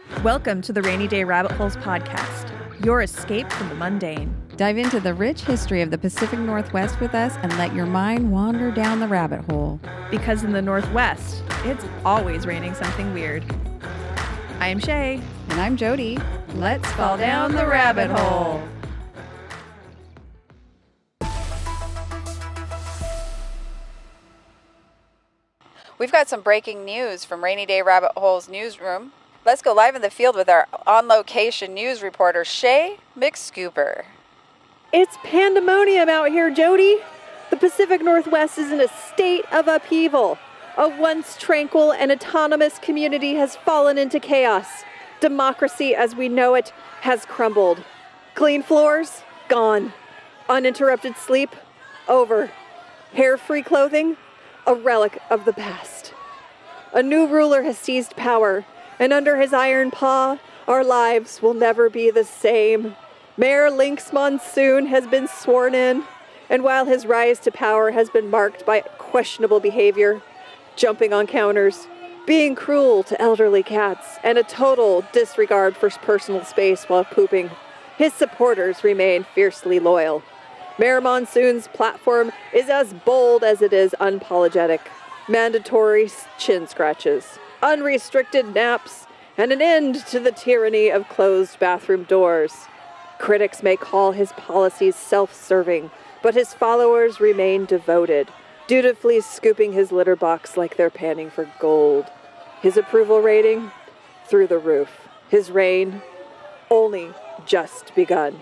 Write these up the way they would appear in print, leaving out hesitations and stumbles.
Welcome to the Rainy Day Rabbit Holes podcast, your escape from the mundane. Dive into the rich history of the Pacific Northwest with us and let your mind wander down the rabbit hole. Because in the Northwest, it's always raining something weird. I am Shea. And I'm Jody. Let's fall down the rabbit hole. We've got some breaking news from Rainy Day Rabbit Hole's Newsroom. Let's go live in the field with our on-location news reporter, Shea McScooper. It's pandemonium out here, Jody. The Pacific Northwest is in a state of upheaval. A once tranquil and autonomous community has fallen into chaos. Democracy as we know it has crumbled. Clean floors? Gone. Uninterrupted sleep? Over. Hair-free clothing? A relic of the past. A new ruler has seized power, and under his iron paw, our lives will never be the same. Mayor Lynx Monsoon has been sworn in, and while his rise to power has been marked by questionable behavior, jumping on counters, being cruel to elderly cats, and a total disregard for personal space while pooping, his supporters remain fiercely loyal. Mayor Monsoon's platform is as bold as it is unapologetic. Mandatory chin scratches, unrestricted naps, and an end to the tyranny of closed bathroom doors. Critics may call his policies self-serving, but his followers remain devoted, dutifully scooping his litter box like they're panning for gold. His approval rating? Through the roof. His reign? Only just begun.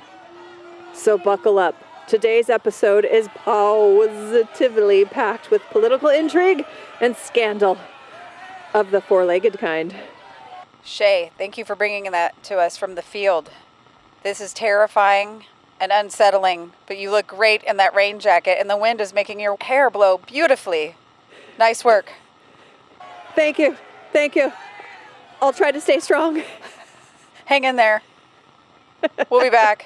So buckle up. Today's episode is positively packed with political intrigue and scandal of the four-legged kind. Shea, thank you for bringing that to us from the field. This is terrifying and unsettling, but you look great in that rain jacket, and the wind is making your hair blow beautifully. Nice work. Thank you. Thank you. I'll try to stay strong. Hang in there. We'll be back.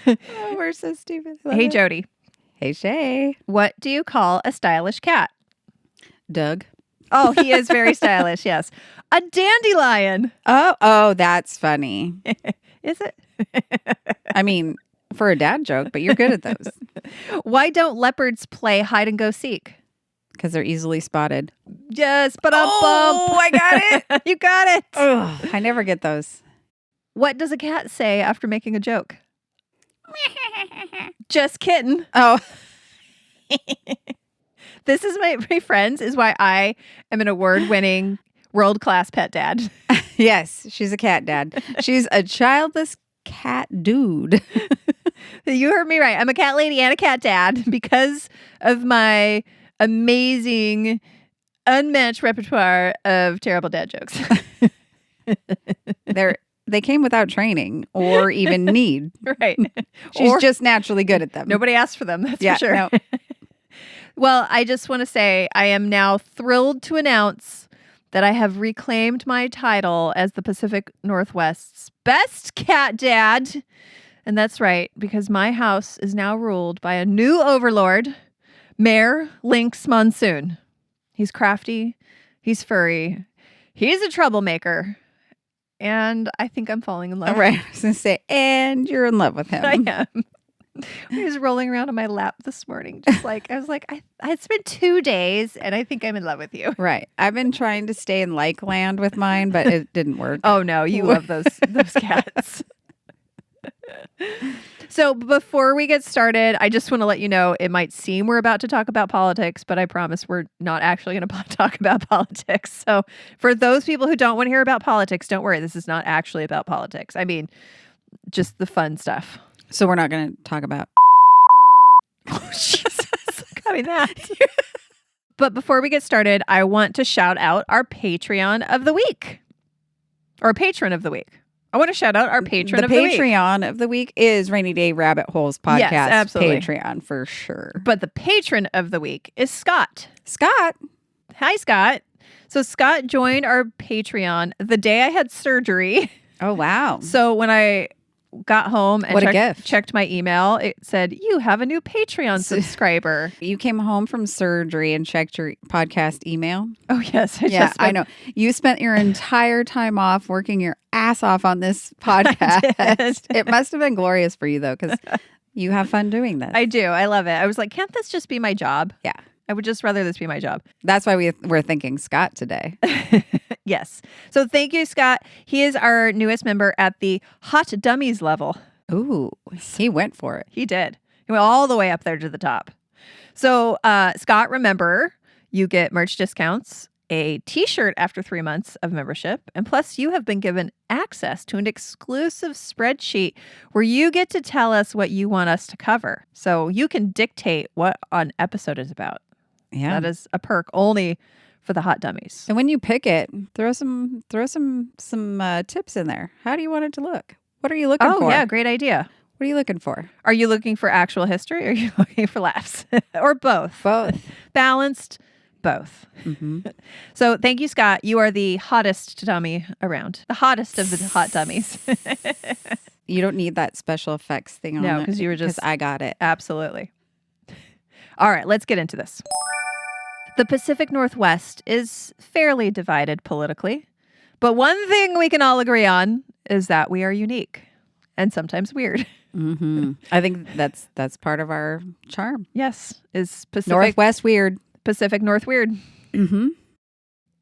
Oh, we're so stupid. Hey, Jody. Hey, Shea. What do you call a stylish cat? Doug. Oh, he is very stylish, yes. A dandelion. Oh, that's funny. Is it? I mean, for a dad joke, but you're good at those. Why don't leopards play hide and go seek? Because they're easily spotted. Yes, but I got it. You got it. Ugh, I never get those. What does a cat say after making a joke? Just kidding. Oh. This is my friends is why I am an award-winning world-class pet dad. Yes, she's a cat dad. She's a childless cat dude. You heard me right. I'm a cat lady and a cat dad because of my amazing, unmatched repertoire of terrible dad jokes. They came without training or even need. Right. She's just naturally good at them. Nobody asked for them, that's for sure. No. Well, I just want to say I am now thrilled to announce that I have reclaimed my title as the Pacific Northwest's best cat dad. And that's right, because my house is now ruled by a new overlord, Mayor Lynx Monsoon. He's crafty, he's furry, he's a troublemaker, and I think I'm falling in love. Right, I was going to say, and you're in love with him. I am. He was rolling around on my lap this morning, just like, I was like, I spent 2 days, and I think I'm in love with you. Right. I've been trying to stay in like land with mine, but it didn't work. Oh, no, you love those cats. So before we get started, I just want to let you know, it might seem we're about to talk about politics, but I promise we're not actually going to talk about politics. So for those people who don't want to hear about politics, don't worry. This is not actually about politics. I mean, just the fun stuff. So we're not going to talk about... Oh, Jesus. Got me that. But before we get started, I want to shout out our Patreon of the week. Or patron of the week. I want to shout out our patron of the week. The Patreon of the week is Rainy Day Rabbit Holes Podcast. Yes, absolutely. Patreon for sure. But the patron of the week is Scott. Scott. Hi, Scott. So Scott joined our Patreon the day I had surgery. Oh, wow. So when I got home and What a gift. checked my email. It said, you have a new Patreon subscriber. You came home from surgery and checked your podcast email? Oh, yes. I know. You spent your entire time off working your ass off on this podcast. It must have been glorious for you, though, because you have fun doing this. I do. I love it. I was like, can't this just be my job? Yeah. I would just rather this be my job. That's why we're thinking Scott today. Yes. So thank you, Scott. He is our newest member at the Hot Dummies level. Ooh, he went for it. He did. He went all the way up there to the top. So, Scott, remember, you get merch discounts, a t-shirt after 3 months of membership, and plus you have been given access to an exclusive spreadsheet where you get to tell us what you want us to cover. So you can dictate what an episode is about. Yeah. That is a perk only for the Hot Dummies. And when you pick it, throw some tips in there. How do you want it to look? What are you looking for? Oh, yeah, great idea. What are you looking for? Are you looking for actual history or are you looking for laughs? Or both? Both. Balanced, both. Mm-hmm. So thank you, Scott. You are the hottest dummy around. The hottest of the hot dummies. You don't need that special effects thing on it. No, because you were just... Because I got it. Absolutely. All right, let's get into this. The Pacific Northwest is fairly divided politically, but one thing we can all agree on is that we are unique and sometimes weird. Mm-hmm. I think that's part of our charm. Yes, is Pacific Northwest weird. Pacific North weird. Mm-hmm.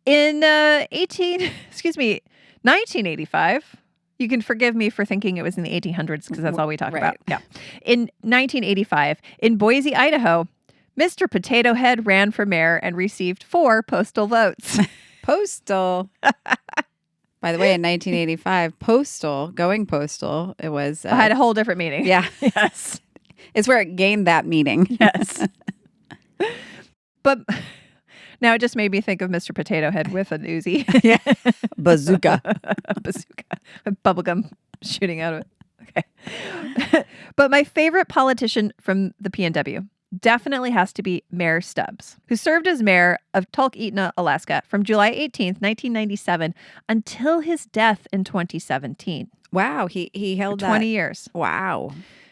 In 1985, you can forgive me for thinking it was in the 1800s because that's all we talk about. Yeah. In 1985, in Boise, Idaho, Mr. Potato Head ran for mayor and received 4 postal votes. Postal. By the way, in 1985, going postal, it was... I had a whole different meaning. Yeah. Yes. It's where it gained that meaning. Yes. But now it just made me think of Mr. Potato Head with an Uzi. Yeah. Bazooka. Bazooka. With bubblegum shooting out of it. Okay. But my favorite politician from the PNW definitely has to be Mayor Stubbs, who served as mayor of Talkeetna, Alaska from July 18th, 1997 until his death in 2017. Wow. He held 20 years. Wow.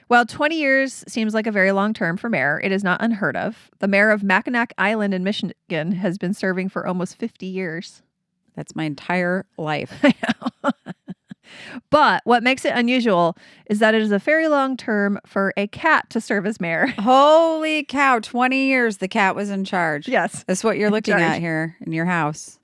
Well, 20 years seems like a very long term for mayor. It is not unheard of. The mayor of Mackinac Island in Michigan has been serving for almost 50 years. That's my entire life. I know. But what makes it unusual is that it is a very long term for a cat to serve as mayor. Holy cow. 20 years the cat was in charge. Yes. That's what you're looking at here in your house.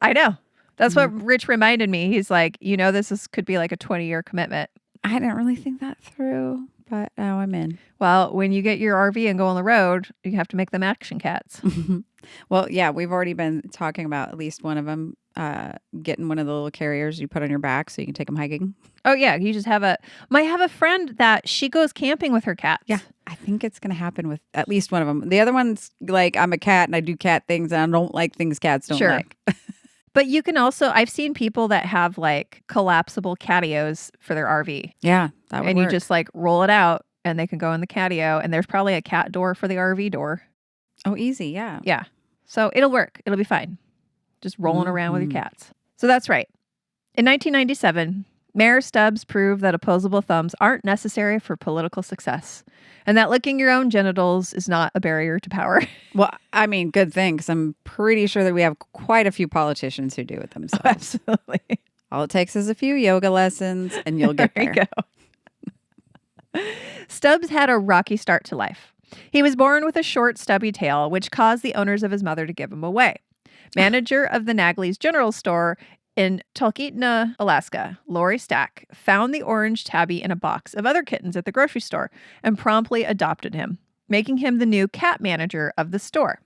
I know. That's what Rich reminded me. He's like, could be like a 20-year commitment. I didn't really think that through, but now I'm in. Well, when you get your RV and go on the road, you have to make them action cats. Well, yeah, we've already been talking about at least one of them getting one of the little carriers you put on your back so you can take them hiking. Oh, yeah. You just have I have a friend that she goes camping with her cats. Yeah. I think it's going to happen with at least one of them. The other one's like, I'm a cat and I do cat things and I don't like things cats don't like. But you can also, I've seen people that have like collapsible catios for their RV. Yeah, that would And work. you just like roll it out and they can go in the catio and there's probably a cat door for the RV door. Oh, easy. Yeah. Yeah. So it'll work. It'll be fine. Just rolling around with your cats. So that's right. In 1997, Mayor Stubbs proved that opposable thumbs aren't necessary for political success and that licking your own genitals is not a barrier to power. Well, I mean, good thing, because I'm pretty sure that we have quite a few politicians who do it themselves. Oh, absolutely. All it takes is a few yoga lessons and you'll get there. There you go. Stubbs had a rocky start to life. He was born with a short, stubby tail, which caused the owners of his mother to give him away. Manager of the Nagley's General Store in Talkeetna, Alaska, Lori Stack, found the orange tabby in a box of other kittens at the grocery store and promptly adopted him, making him the new cat manager of the store.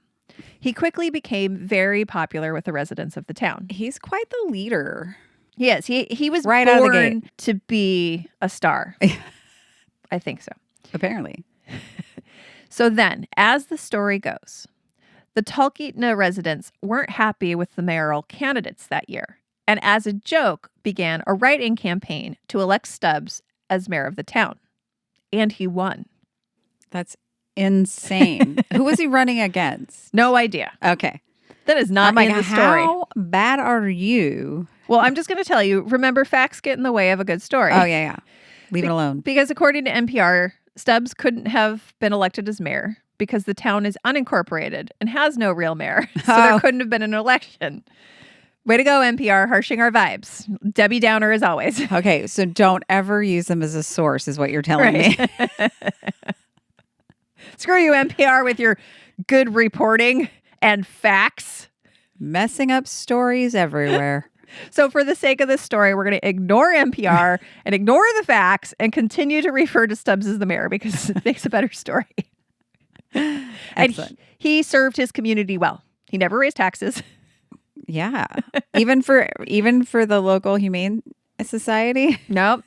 He quickly became very popular with the residents of the town. He's quite the leader. Yes, he was Right out of the born gate. to be a star. I think so. Apparently. So then, as the story goes, the Talkeetna residents weren't happy with the mayoral candidates that year, and as a joke, began a write-in campaign to elect Stubbs as mayor of the town. And he won. That's insane. Who was he running against? No idea. Okay. That is not I'm like, in the story. how bad are you? Well, I'm just going to tell you, remember, facts get in the way of a good story. Oh, yeah. Leave it alone. Because according to NPR, Stubbs couldn't have been elected as mayor because the town is unincorporated and has no real mayor. So there couldn't have been an election. Way to go, NPR, harshing our vibes. Debbie Downer as always. Okay, so don't ever use them as a source is what you're telling me. Screw you, NPR, with your good reporting and facts. Messing up stories everywhere. So for the sake of this story, we're going to ignore NPR and ignore the facts and continue to refer to Stubbs as the mayor because it makes a better story. And he served his community well. He never raised taxes. Yeah. Even for the local humane society? Nope.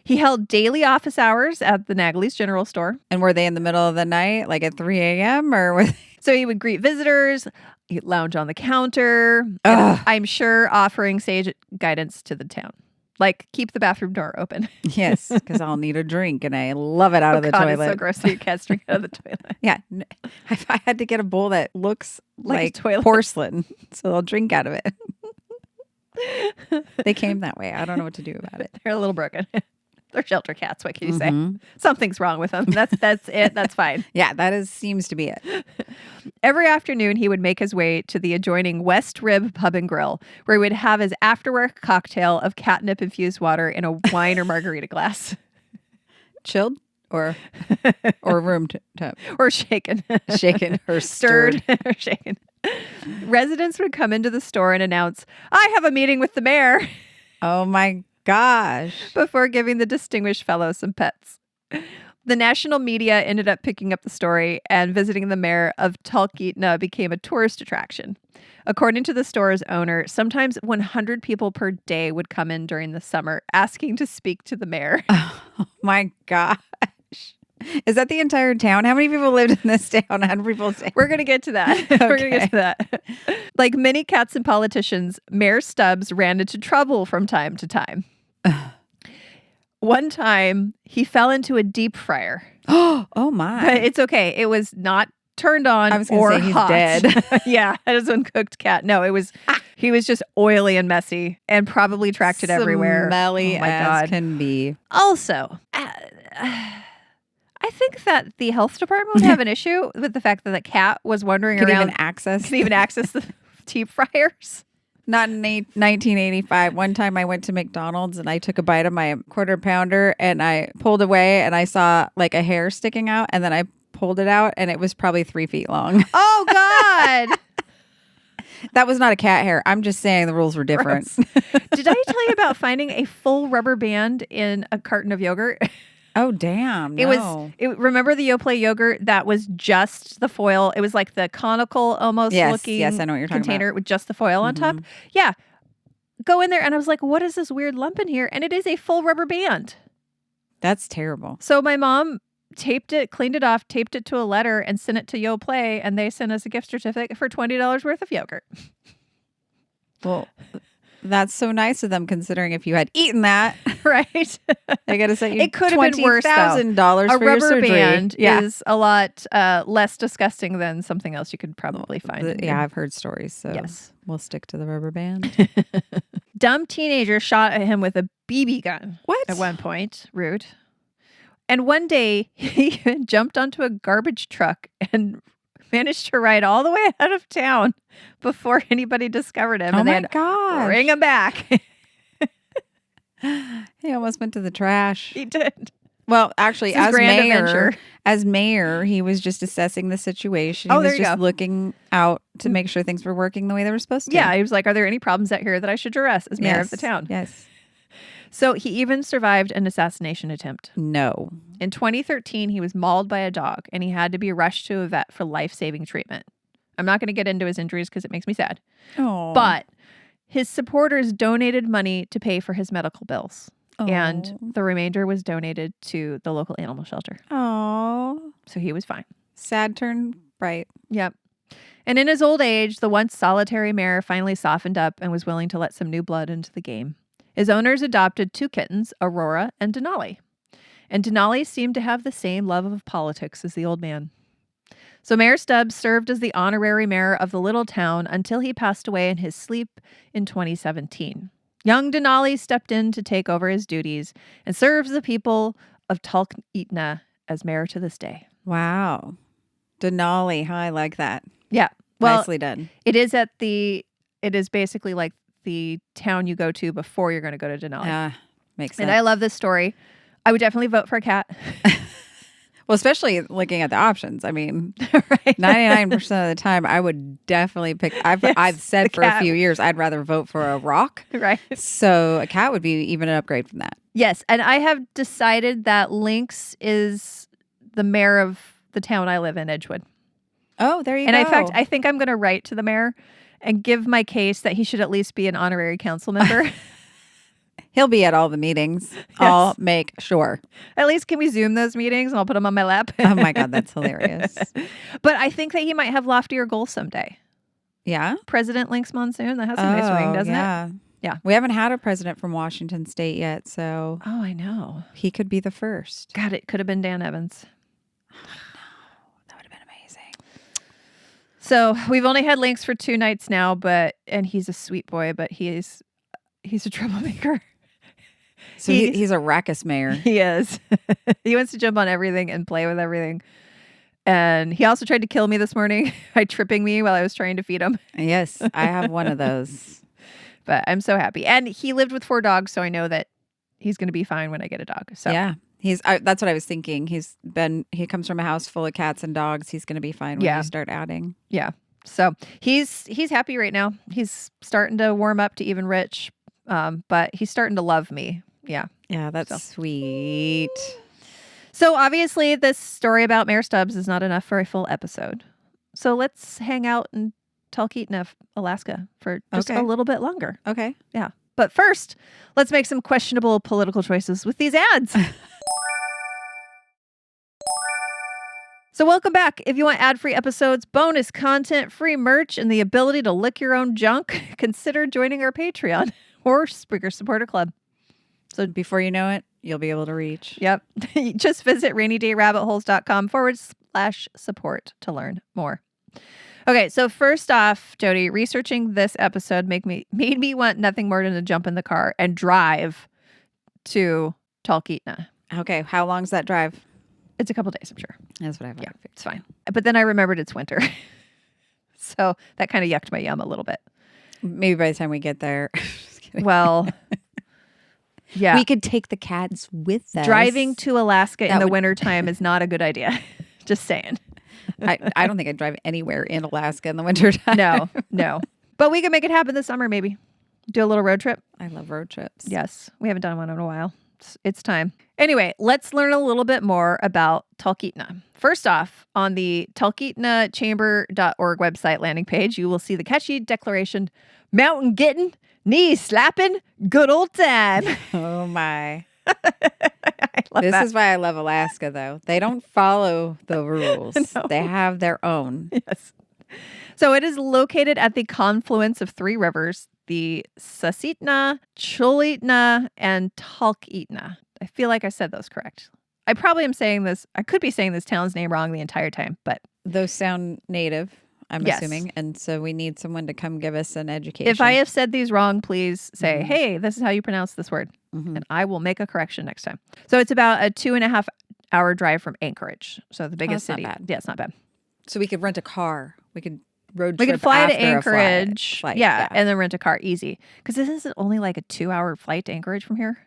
He held daily office hours at the Nagley's General Store. And were they in the middle of the night, like at 3 a.m. or were they... So he would greet visitors, he'd lounge on the counter, and I'm sure offering sage guidance to the town. Like, keep the bathroom door open. Yes, because I'll need a drink and I love it out of the toilet. It's so gross that your cat's drinking out of the toilet. Yeah. I had to get a bowl that looks like toilet porcelain, so they'll drink out of it. They came that way. I don't know what to do about it. They're a little broken. They're shelter cats. What can you say? Something's wrong with them. That's it. That's fine. Yeah, seems to be it. Every afternoon, he would make his way to the adjoining West Rib Pub and Grill, where he would have his after-work cocktail of catnip-infused water in a wine or margarita glass. Chilled or room temp? Or shaken. Shaken or stirred. Or shaken. Residents would come into the store and announce, "I have a meeting with the mayor." Oh, my gosh. Before giving the distinguished fellow some pets. The national media ended up picking up the story, and visiting the mayor of Talkeetna became a tourist attraction. According to the store's owner, sometimes 100 people per day would come in during the summer asking to speak to the mayor. Oh my gosh. Is that the entire town? How many people lived in this town? 100 people. We're going to get to that. Okay. We're going to get to that. Like many cats and politicians, Mayor Stubbs ran into trouble from time to time. One time, he fell into a deep fryer. Oh my. But it's okay. It was not turned on I was or gonna say he's hot. dead. Yeah, that is uncooked cat. No, he was just oily and messy and probably tracked it everywhere. Smelly oh my as God. can be. Also, I think that the health department would have an issue with the fact that the cat was wandering Could around. even Even access the deep fryers. Not in 1985. One time I went to McDonald's and I took a bite of my quarter pounder and I pulled away and I saw like a hair sticking out and then I pulled it out and it was probably 3 feet long. Oh, God. That was not a cat hair. I'm just saying the rules were different. Did I tell you about finding a full rubber band in a carton of yogurt? Oh, damn. It was, remember the Yoplait yogurt that was just the foil? It was like the conical almost looking yes, I know what you're talking container about. with just the foil on top. Yeah. Go in there and I was like, what is this weird lump in here? And it is a full rubber band. That's terrible. So my mom taped it, cleaned it off, taped it to a letter and sent it to Yoplait and they sent us a gift certificate for $20 worth of yogurt. Well, that's so nice of them considering if you had eaten that. Right. They got to set you It could have been worse, though. $20,000 for your rubber surgery. band is a lot less disgusting than something else you could probably find. Yeah, I've heard stories. So yes, we'll stick to the rubber band. Dumb teenager shot at him with a BB gun. What? At one point. Rude. And one day he jumped onto a garbage truck and managed to ride all the way out of town before anybody discovered him. Oh and my then gosh. bring him back. He almost went to the trash. He did. Well, actually, It's his grand adventure. as mayor, he was just assessing the situation. Oh, He there was you just go. looking out to make sure things were working the way they were supposed to. Yeah, he was like, are there any problems out here that I should address as mayor of the town? Yes. So he even survived an assassination attempt. No. In 2013, he was mauled by a dog and he had to be rushed to a vet for life-saving treatment. I'm not going to get into his injuries because it makes me sad. Oh. But his supporters donated money to pay for his medical bills. And the remainder was donated to the local animal shelter. Oh. So he was fine. Sad turn bright. Yep. And in his old age, the once solitary mayor finally softened up and was willing to let some new blood into the game. His owners adopted 2 kittens, Aurora and Denali. And Denali seemed to have the same love of politics as the old man. So Mayor Stubbs served as the honorary mayor of the little town until he passed away in his sleep in 2017. Young Denali stepped in to take over his duties and serves the people of Talkeetna as mayor to this day. Wow. Denali, huh? I like that. Yeah. Well, Nicely done. it is basically like the town you go to before you're going to go to Denali. Makes sense. And I love this story. I would definitely vote for a cat. Well, especially looking at the options. I mean, Right. 99% of the time, I would definitely pick. I've said the for cat. a few years, I'd rather vote for a rock. Right. So a cat would be even an upgrade from that. Yes. And I have decided that Lynx is the mayor of the town I live in, Edgewood. Oh, there you And go. in fact, I think I'm going to write to the mayor and give my case that he should at least be an honorary council member. He'll be at all the meetings. I'll make sure. At least can we Zoom those meetings and I'll put them on my lap. Oh my God, that's hilarious. But I think that he might have loftier goals someday. Yeah. President Lynx Monsoon, that has a nice ring, doesn't it? Yeah. We haven't had a president from Washington State yet, so Oh, I know. he could be the first. God, it could have been Dan Evans. That would have been amazing. So we've only had Lynx for 2 nights now, and he's a sweet boy, but he's a troublemaker. So he's a raucous mayor. He is. He wants to jump on everything and play with everything. And he also tried to kill me this morning by tripping me while I was trying to feed him. Yes, I have one of those. But I'm so happy. And he lived with 4 dogs, so I know that he's going to be fine when I get a dog. So Yeah. That's what I was thinking. He comes from a house full of cats and dogs. He's going to be fine when you start adding. Yeah. So he's happy right now. He's starting to warm up to even Rich. But he's starting to love me. Yeah. Yeah, that's sweet. So obviously this story about Mayor Stubbs is not enough for a full episode. So let's hang out in Talkeetna, Alaska for just a little bit longer. Okay. Yeah. But first, let's make some questionable political choices with these ads. So welcome back. If you want ad-free episodes, bonus content, free merch, and the ability to lick your own junk, consider joining our Patreon or Spreaker Supporter Club. So before you know it, you'll be able to reach. Yep. Just visit rainydayrabbitholes.com/support to learn more. Okay, so first off, Jody, researching this episode made me want nothing more than to jump in the car and drive to Talkeetna. Okay, how long's that drive? It's a couple days, I'm sure. That's what I've Yeah, it's fine. But then I remembered it's winter. So that kind of yucked my yum a little bit. Maybe by the time we get there. Well, yeah. We could take the cats with us. Driving to Alaska in the wintertime is not a good idea. Just saying. I don't think I'd drive anywhere in Alaska in the wintertime. No. But we can make it happen this summer, maybe. Do a little road trip. I love road trips. Yes. We haven't done one in a while. It's time. Anyway, let's learn a little bit more about Talkeetna. First off, on the talkeetnachamber.org website landing page, you will see the catchy declaration, mountain getting, knee slapping, good old time. Oh my. I love This that. is why I love Alaska, though. They don't follow the rules. No. They have their own. Yes. So it is located at the confluence of 3 rivers, the Susitna, Chulitna, and Talkeetna. I feel like I said those correct. I probably am saying this. I could be saying this town's name wrong the entire time, but Those sound native, I'm Yes. assuming. And so we need someone to come give us an education. if I have said these wrong, please say, hey, this is how you pronounce this word. And I will make a correction next time. So it's about a 2.5 hour drive from Anchorage. So the biggest that's city. not bad. Yeah, it's not bad. So we could rent a car. We could road We trip could fly to after a Anchorage. flight. Yeah, and then rent a car easy. Because isn't it only like a 2-hour flight to Anchorage from here?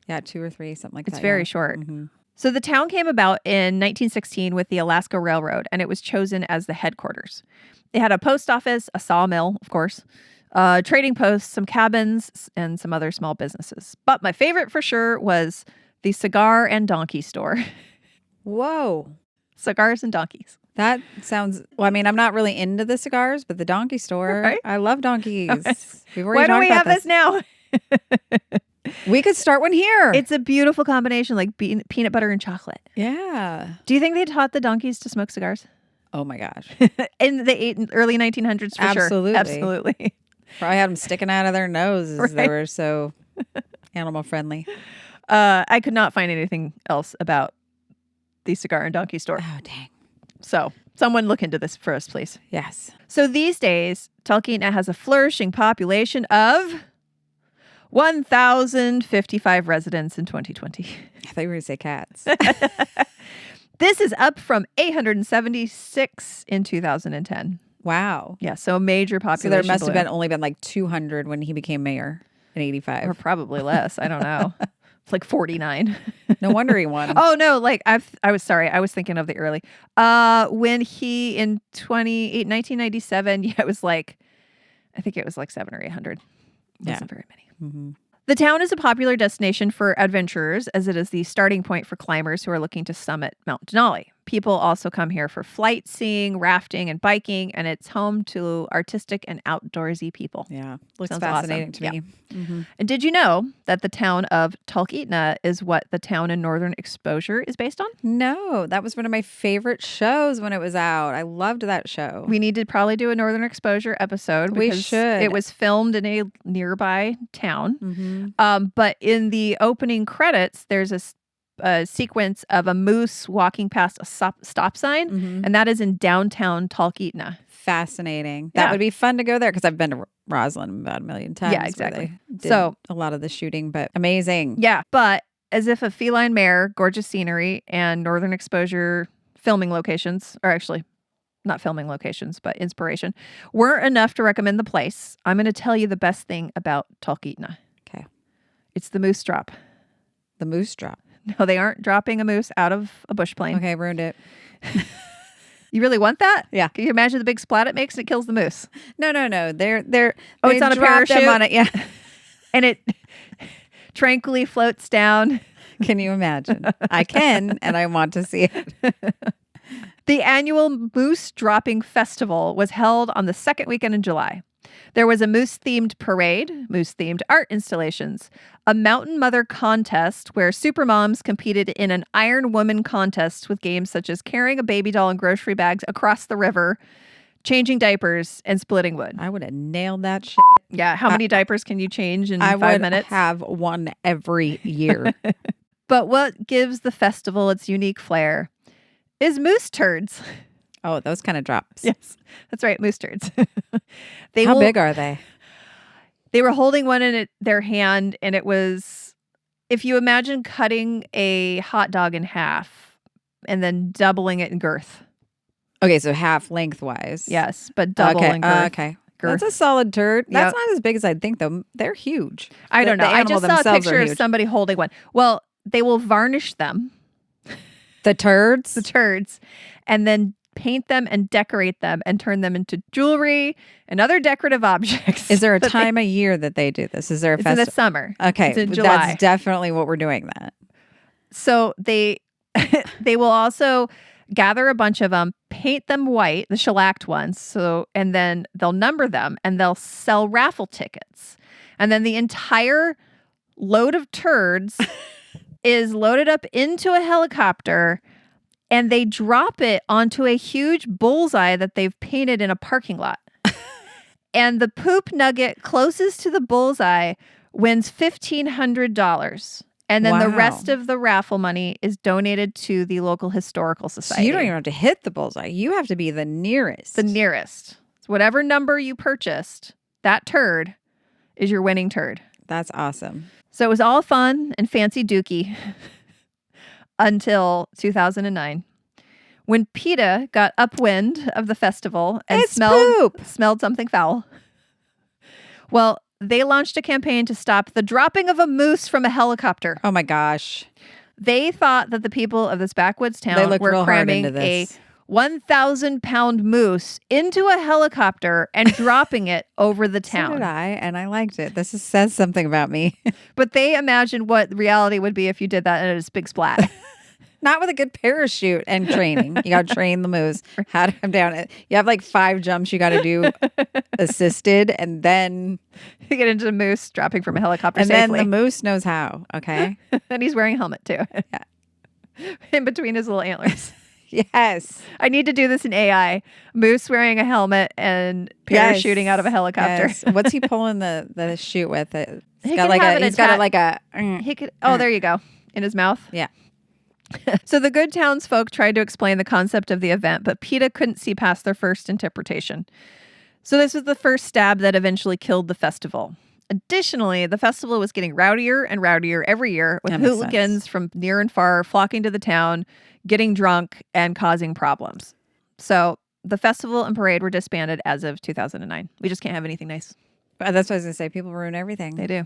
Yeah, 2 or 3, something like that. It's very yeah. short. Mhm. So the town came about in 1916 with the Alaska Railroad, and it was chosen as the headquarters. It had a post office, a sawmill, of course, trading posts, some cabins, and some other small businesses. But my favorite for sure was the cigar and donkey store. Whoa. Cigars and donkeys. That sounds, well, I mean, I'm not really into the cigars, but the donkey store, Right? I love donkeys. We've Why already don't talked we about have this now? We could start one here. It's a beautiful combination, like peanut butter and chocolate. Yeah. Do you think they taught the donkeys to smoke cigars? Oh my gosh. In the early 1900s, for Absolutely. sure. Absolutely. Probably had them sticking out of their noses. Right. They were so animal friendly. I could not find anything else about the cigar and donkey store. Oh, dang. So someone look into this for us, please. Yes. So these days, Talkeetna has a flourishing population of 1,055 residents in 2020. I thought you were going to say cats. This is up from 876 in 2010. Wow. Yeah, so a major population. So there must have balloon. been only been like 200 when he became mayor in 85. Or probably less. I don't know. It's like 49. No wonder he won. Oh no, like I was sorry. I was thinking of the early. When he in 1997, yeah, it was like I think it was like 700 or 800. Wasn't very many. Mm-hmm. The town is a popular destination for adventurers as it is the starting point for climbers who are looking to summit Mount Denali. People also come here for flight seeing, rafting, and biking, and it's home to artistic and outdoorsy people. Yeah. Looks Sounds fascinating awesome. to me. Mm-hmm. And did you know that the town of Talkeetna is what the town in Northern Exposure is based on? No, that was one of my favorite shows when it was out. I loved that show. We need to probably do a Northern Exposure episode. We because should. It was filmed in a nearby town. Mm-hmm. But in the opening credits, there's a sequence of a moose walking past a stop sign, Mm-hmm. and that is in downtown Talkeetna. Fascinating. Yeah. That would be fun to go there because I've been to Roslyn about a million times. Yeah, where exactly. they did So- a lot of the shooting, but amazing. Yeah, but as if a feline mare, gorgeous scenery, and Northern Exposure filming locations, or actually not filming locations, but inspiration, weren't enough to recommend the place, I'm going to tell you the best thing about Talkeetna. Okay. It's the moose drop. The moose drop. No, they aren't dropping a moose out of a bush plane. Okay, ruined it. You really want that? Yeah. Can you imagine the big splat it makes and it kills the moose? No. They're Oh, they it's on a drop them parachute? on it. Yeah. And it tranquilly floats down. Can you imagine? I can, and I want to see it. The annual Moose Dropping Festival was held on the second weekend in July. There was a moose-themed parade, moose-themed art installations, a Mountain Mother contest where supermoms competed in an Iron Woman contest with games such as carrying a baby doll and grocery bags across the river, changing diapers, and splitting wood. I would have nailed that shit. Yeah, how many diapers can you change in I 5 would minutes? have one every year. But what gives the festival its unique flair is moose turds. Oh, those kind of drops. Yes, that's right, moose turds. How big are they? They were holding one in their hand, and it was, if you imagine cutting a hot dog in half and then doubling it in girth. Okay, so half lengthwise. Yes, but double in girth. Okay. Girth. That's a solid turd. That's Yep. not as big as I'd think, though. They're huge. I don't know. The I animal just saw a themselves are picture of huge. somebody holding one. Well, they will varnish them, The turds? the turds, and then paint them and decorate them and turn them into jewelry and other decorative objects. Is there a that time of year that they do this? Is there a It's in the festival? summer. Okay, It's in July. that's definitely what we're doing. That So they they will also gather a bunch of them, paint them white, the shellacked ones. So and then they'll number them and they'll sell raffle tickets. And then the entire load of turds is loaded up into a helicopter and they drop it onto a huge bullseye that they've painted in a parking lot. And the poop nugget closest to the bullseye wins $1,500. And then the Wow. rest of the raffle money is donated to the local historical so society. you don't even have to hit the bullseye. You have to be the nearest. The nearest. So whatever number you purchased, that turd is your winning turd. That's awesome. So it was all fun and fancy dookie until 2009. When PETA got upwind of the festival and It's poop. smelled something foul. Well, they launched a campaign to stop the dropping of a moose from a helicopter. Oh my gosh. They thought that the people of this backwoods They town looked were real hard cramming into a this. 1,000-pound moose into a helicopter and dropping it over the So town. did I, and I liked it. This says something about me. But they imagined what reality would be if you did that and it was a big splat. Not with a good parachute and training. You got to train the moose how to come down it. You have like 5 jumps you got to do assisted, and then You get into the moose dropping from a helicopter and safely. then the moose knows how. Okay. And he's wearing a helmet too. Yeah. In between his little antlers. Yes. I need to do this in AI. Moose wearing a helmet and parachuting out of a helicopter. Yes. What's he pulling the chute with? It's He got can like have a. it He's got it attached- like a. He could. Oh, there you go. In his mouth. Yeah. So the good townsfolk tried to explain the concept of the event, but PETA couldn't see past their first interpretation. So this was the first stab that eventually killed the festival. Additionally, the festival was getting rowdier and rowdier every year, with That makes hooligans sense. from near and far flocking to the town, getting drunk, and causing problems. So the festival and parade were disbanded as of 2009. We just can't have anything nice. That's what I was going to say. People ruin everything. They do.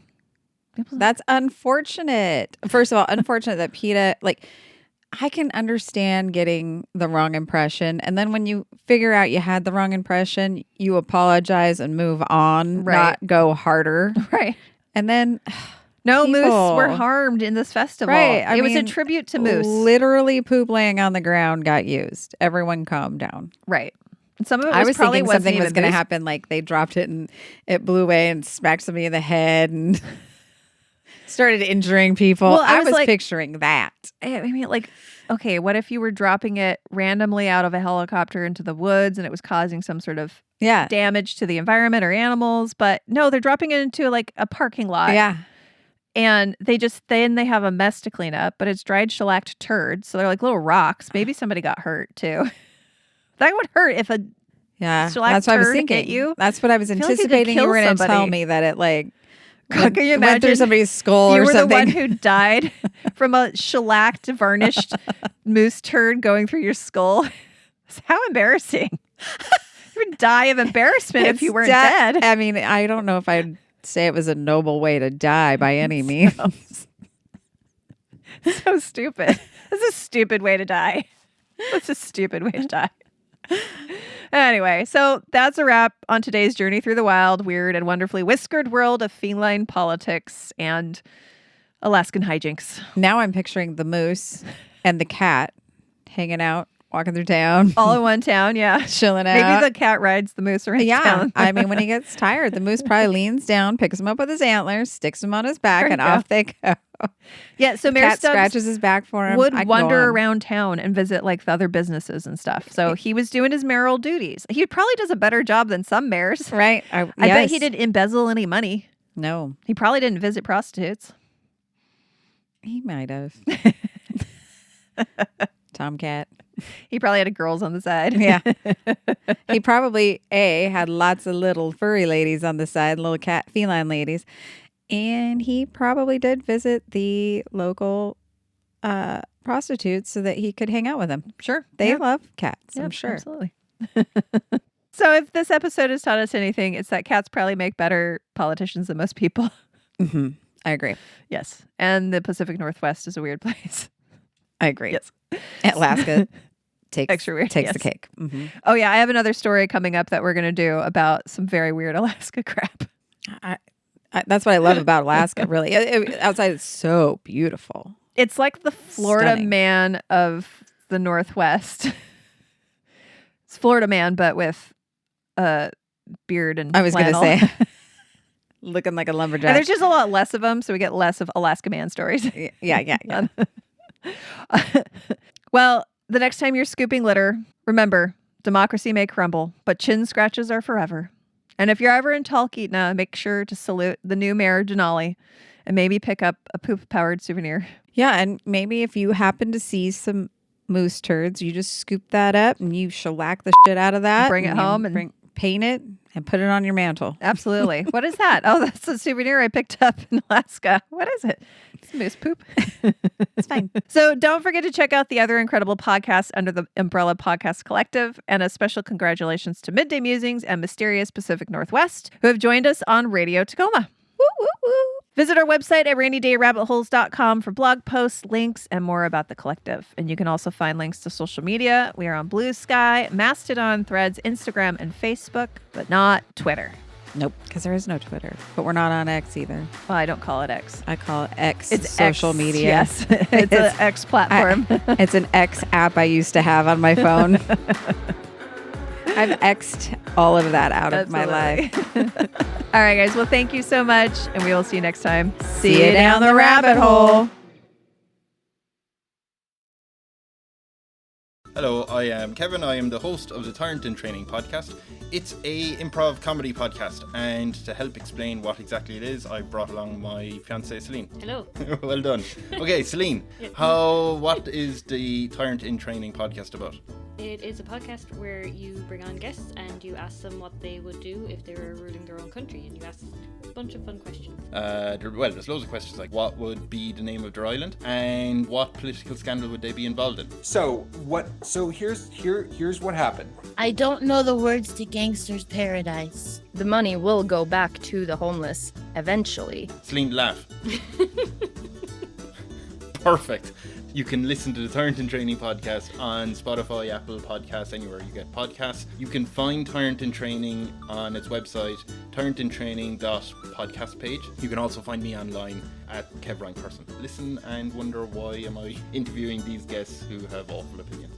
That's unfortunate. First of all, unfortunate that PETA, like, I can understand getting the wrong impression. And then when you figure out you had the wrong impression, you apologize and move on, Right. not go harder. Right. And then No moose people- were harmed in this festival. Right. I It was a mean, tribute to moose. Literally poop laying on the ground got used. Everyone calm down. Right. And some of it I was probably thinking wasn't something was even going to moose. happen. Like they dropped it and it blew away and smacked somebody in the head and started injuring people. Well, I was was like- picturing that. I mean, like, okay, what if you were dropping it randomly out of a helicopter into the woods and it was causing some sort of Yeah. damage to the environment or animals? But no, they're dropping it into like a parking lot. Yeah. And they have a mess to clean up, but it's dried shellacked turds. So they're like little rocks. Maybe somebody got hurt too. That would hurt if a Yeah. shellac That's what I was turd hit thinking. you. That's what I was feel like you could anticipating. You kill were going to tell somebody. me that it like God, can you went through imagine somebody's skull you or were something. the one who died from a shellacked, varnished moose turd going through your skull. How embarrassing. You would die of embarrassment if you weren't dead. I mean, I don't know if I'd say it was a noble way to die by any means. So stupid. That's a stupid way to die. That's a stupid way to die. Anyway, so that's a wrap on today's journey through the wild, weird, and wonderfully whiskered world of feline politics and Alaskan hijinks. Now I'm picturing the moose and the cat hanging out, walking through town, All in one town, yeah. chilling out. Maybe the cat rides the moose around Yeah, town. I mean, when he gets tired, the moose probably leans down, picks him up with his antlers, sticks him on his back, There you and go. off they go. Yeah, so Mayor Cat Stubbs scratches his back for him. would I can go wander on. around town and visit like the other businesses and stuff. So he was doing his mayoral duties. He probably does a better job than some mayors. Right? I bet he didn't embezzle any money. No, He probably didn't visit prostitutes. he might have. Tomcat. He probably had girls on the side. Yeah. He probably had lots of little furry ladies on the side, little cat feline ladies. And he probably did visit the local prostitutes so that he could hang out with them. Sure. They Yeah. love cats, I'm Yep, sure. Absolutely. So if this episode has taught us anything, it's that cats probably make better politicians than most people. Hmm. I agree. Yes. And the Pacific Northwest is a weird place. I agree. Yes. Alaska takes Extra weird, takes yes. the cake. Hmm. Oh, yeah. I have another story coming up that we're going to do about some very weird Alaska crap. That's what I love about Alaska, really. Outside, it's so beautiful. It's like the Florida Stunning. man of the Northwest. It's Florida man, but with a beard and I was going to flannel. say, looking like a And lumberjack. there's just a lot less of them, so we get less of Alaska man stories. Yeah. Well, the next time you're scooping litter, remember, democracy may crumble, but chin scratches are forever. And if you're ever in Talkeetna, make sure to salute the new mayor, Denali, and maybe pick up a poop-powered souvenir. Yeah, and maybe if you happen to see some moose turds, you just scoop that up and you shellac the shit out of that. Bring it you home and- paint it and put it on your mantle. Absolutely. What is that? Oh, that's a souvenir I picked up in Alaska. What is it? It's moose poop. It's fine. So don't forget to check out the other incredible podcasts under the Umbrella Podcast Collective. And a special congratulations to Midday Musings and Mysterious Pacific Northwest, who have joined us on Radio Tacoma. Woo, woo, woo. Visit our website at rainydayrabbitholes.com for blog posts, links, and more about the collective. And you can also find links to social media. We are on Blue Sky, Mastodon, Threads, Instagram, and Facebook, but not Twitter. Nope, because there is no Twitter. But we're not on X either. Well, I don't call it X. I call it X It's social X, media. Yes, it's an X platform. It's an X app I used to have on my phone. I've X'd all of that out of my life. All right, guys. Well, thank you so much, and we will see you next time. See you down the rabbit hole. Hello, I am Kevin. I am the host of the Tyrant in Training podcast. It's a improv comedy podcast, and to help explain what exactly it is, I brought along my fiancée Celine. Hello. Well done. Okay, Celine, what is the Tyrant in Training podcast about? It is a podcast where you bring on guests and you ask them what they would do if they were ruling their own country, and you ask a bunch of fun questions. There's loads of questions like what would be the name of their island and what political scandal would they be involved in. So here's what happened. I don't know the words to Gangster's Paradise. The money will go back to the homeless eventually. Celine, laugh. Perfect. You can listen to the Tyrant in Training podcast on Spotify, Apple Podcasts, anywhere you get podcasts. You can find Tyrant in Training on its website, tyrantintraining.podcast page. You can also find me online at Kev Ryan Person. Listen and wonder, why am I interviewing these guests who have awful opinions?